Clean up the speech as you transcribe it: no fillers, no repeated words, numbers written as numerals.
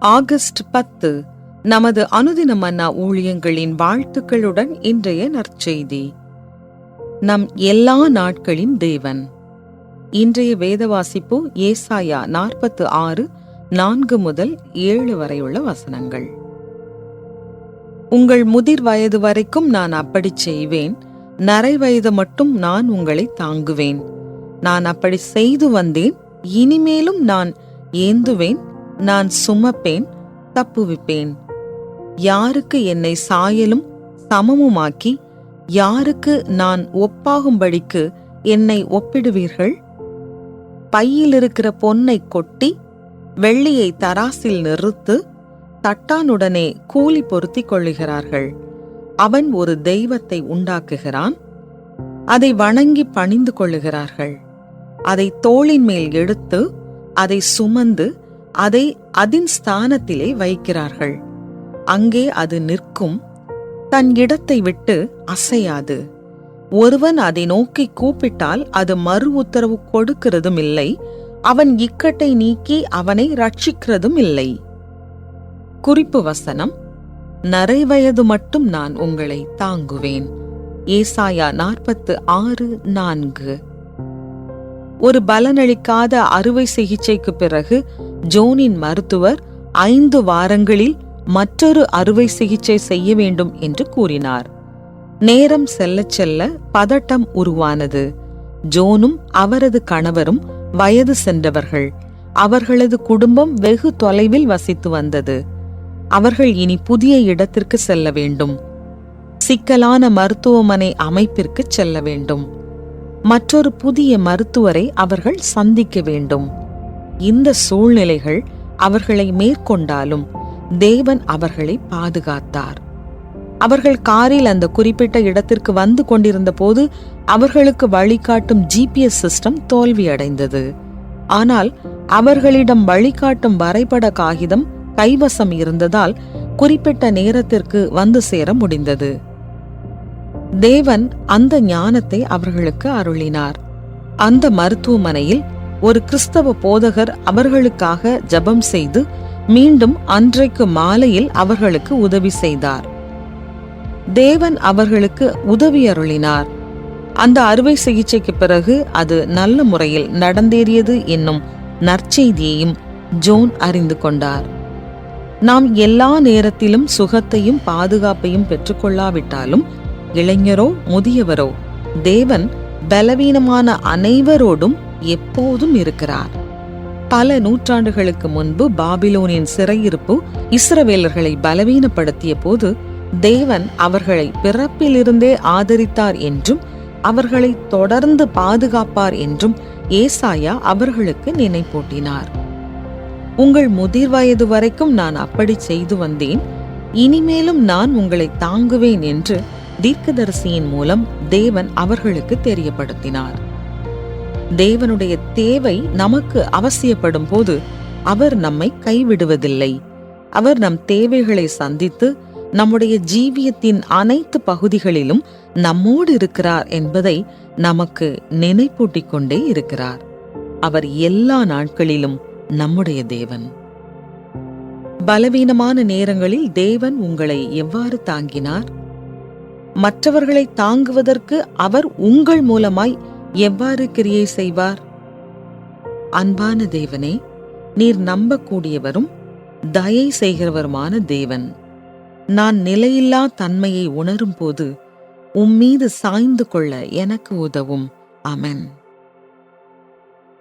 August 10 நமது அனுதின மன்னா ஊழியங்களின் வாழ்த்துக்களுடன் இன்றைய நற்செய்தி. நம் எல்லா நாட்களின் தேவன். இன்றைய வேத வாசிப்பு ஏசாயா 46 4 முதல் 7 வரையுள்ள வசனங்கள். உங்கள் முதிர் வயது வரைக்கும் நான் அப்படி செய்வேன், நரை வயது மட்டும் நான் உங்களை தாங்குவேன். நான் அப்படி செய்து வந்தேன், இனிமேலும் நான் ஏந்துவேன், நான் சுமப்பேன், தப்புவிப்பேன். யாருக்கு என்னை சாயலும் சமமுமாக்கி யாருக்கு நான் ஒப்பாகும்படிக்கு என்னை ஒப்பிடுவீர்கள்? பையில் இருக்கிற பொன்னை கொட்டி வெள்ளியை தராசில் நிறுத்து தட்டானுடனே கூலி பொருத்திக் கொள்ளுகிறார்கள். அவன் ஒரு தெய்வத்தை உண்டாக்குகிறான், அதை வணங்கி பணிந்து கொள்ளுகிறார்கள். அதை தோளின் மேல் எடுத்து அதை சுமந்து அதை அதன் ஸ்தானத்திலே வைக்கிறார்கள். அங்கே அது நிற்கும், தன் இடத்தை விட்டு அசையாது. ஒருவன் அதை நோக்கி கூப்பிட்டால் அது மறு உத்தரவு கொடுக்கிறதும் இல்லை, அவன் இக்கட்டை நீக்கி அவனை ரட்சிக்கிறதும் இல்லை. குறிப்பு வசனம்: நரை வயது மட்டும் நான் உங்களை தாங்குவேன். ஏசாயா 46:4. ஒரு பலனளிக்காத அறுவை சிகிச்சைக்கு பிறகு ஜோனின் மருத்துவர் 5 வாரங்களில் மற்றொரு அறுவை சிகிச்சை செய்ய வேண்டும் என்று கூறினார். நேரம் செல்ல செல்ல பதட்டம் உருவானது. ஜோனும் அவரது கணவரும் வயது சென்றவர்கள். அவர்களது குடும்பம் வெகு தொலைவில் வசித்து வந்தது. அவர்கள் இனி புதிய இடத்திற்கு செல்ல வேண்டும். சிக்கலான மருத்துவமனை அமைப்பிற்கு செல்ல வேண்டும். மற்றொரு புதிய மருத்துவரை அவர்கள் சந்திக்க வேண்டும். இந்த சூழ்நிலைகள் அவர்களை மேற்கொண்டாலும் தேவன் அவர்களை பாதுகாத்தார். அவர்கள் காரில் அந்த குறிப்பிட்ட இடத்திற்கு வந்து கொண்டிருந்த போது அவர்களுக்கு வழிகாட்டும் GPS சிஸ்டம் தோல்வியடைந்தது. ஆனால் அவர்களிடம் வழிகாட்டும் வரைபட காகிதம் கைவசம் இருந்ததால் குறிப்பிட்ட நேரத்திற்கு வந்து சேர முடிந்தது. தேவன் அந்த ஞானத்தை அவர்களுக்கு அருளினார். அந்த மருத்துவமனையில் ஒரு கிறிஸ்தவ போதகர் அவர்களுக்காக ஜெபம் செய்து மீண்டும் அன்றைக்கு மாலையில் அவர்களுக்கு உதவி செய்தார். தேவன் அவர்களுக்கு உதவி அருளினார். அந்த அறுவை சிகிச்சைக்கு பிறகு அது நல்ல முறையில் நடந்தேறியது என்னும் நற்செய்தியையும் ஜோன் அறிந்து கொண்டார். நாம் எல்லா நேரத்திலும் சுகத்தையும் பாதுகாப்பையும் பெற்றுக்கொள்ளாவிட்டாலும், இளைஞரோ முதியவரோ, தேவன் பலவீனமான அனைவரோடும் எப்போதும் இருக்கிறார். பல நூற்றாண்டுகளுக்கு முன்பு பாபிலோனின் சிறையிருப்பு இஸ்ரவேலர்களை பலவீனப்படுத்திய போது தேவன் அவர்களை பிறப்பிலிருந்தே ஆதரித்தார் என்றும் அவர்களை தொடர்ந்து பாதுகாப்பார் என்றும் ஏசாயா அவர்களுக்கு நினைப்பூட்டினார். உங்கள் முதிர் வயது வரைக்கும் நான் அப்படி செய்து வந்தேன், இனிமேலும் நான் உங்களை தாங்குவேன் என்று தீர்க்கதரிசியின் மூலம் தேவன் அவர்களுக்கு தெரியப்படுத்தினார். தேவனுடைய தேவை நமக்கு அவசியப்படும் போது அவர் நம்மை கைவிடுவதில்லை. அவர் நம் தேவைகளை சந்தித்து நம்முடைய ஜீவியத்தின் அனைத்து பகுதிகளிலும் நம்மோடு இருக்கிறார் என்பதை நமக்கு நினைப்பூட்டிக் கொண்டே இருக்கிறார். அவர் எல்லா நாட்களிலும் நம்முடைய தேவன். பலவீனமான நேரங்களில் தேவன் உங்களை எவ்வாறு தாங்கினார்? மற்றவர்களை தாங்குவதற்கு அவர் உங்கள் மூலமாய் எவ்வாறு கிரியை செய்வார்? அன்பான தேவனே, நீர் நம்பக்கூடியவரும் தயை செய்கிறவருமான தேவன். நான் நிலையில்லா தன்மையை உணரும் போது உம்மீது சாய்ந்து கொள்ள எனக்கு உதவும். ஆமென்.